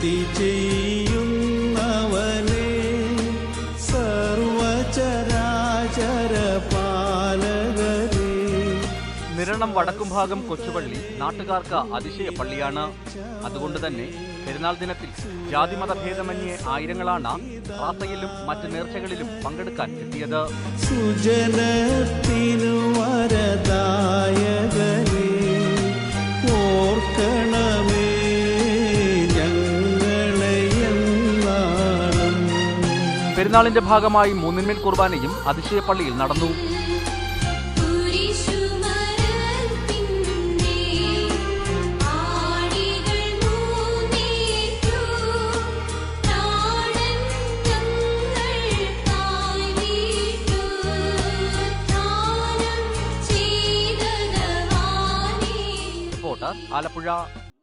സ്തുതി ചെയ്യുന്നവനെ സർവചരാചര പാലകരേ. നിരണം വടക്കുംഭാഗം കൊച്ചുപള്ളി നാട്ടുകാർക്ക് അതിശയ പള്ളിയാണ്. അതുകൊണ്ട് തന്നെ പെരുന്നാൾ ദിനത്തിൽ ജാതിമതഭേദമന്യേ ആയിരങ്ങളാണ് പ്രാർത്ഥനയിലും മറ്റ് നേർച്ചകളിലും പങ്കെടുക്കാൻ എത്തിയത്. സുജനത്തിനു വരദായകനേ ഓർക്കണമേ ഞങ്ങളെയെന്നാളും. പെരുന്നാളിന്റെ ഭാഗമായി മൂന്നിന്മേൽ കുർബാനയും അതിശയപ്പള്ളിയിൽ നടന്നു. റിപ്പോർട്ടർ ആലപ്പുഴ.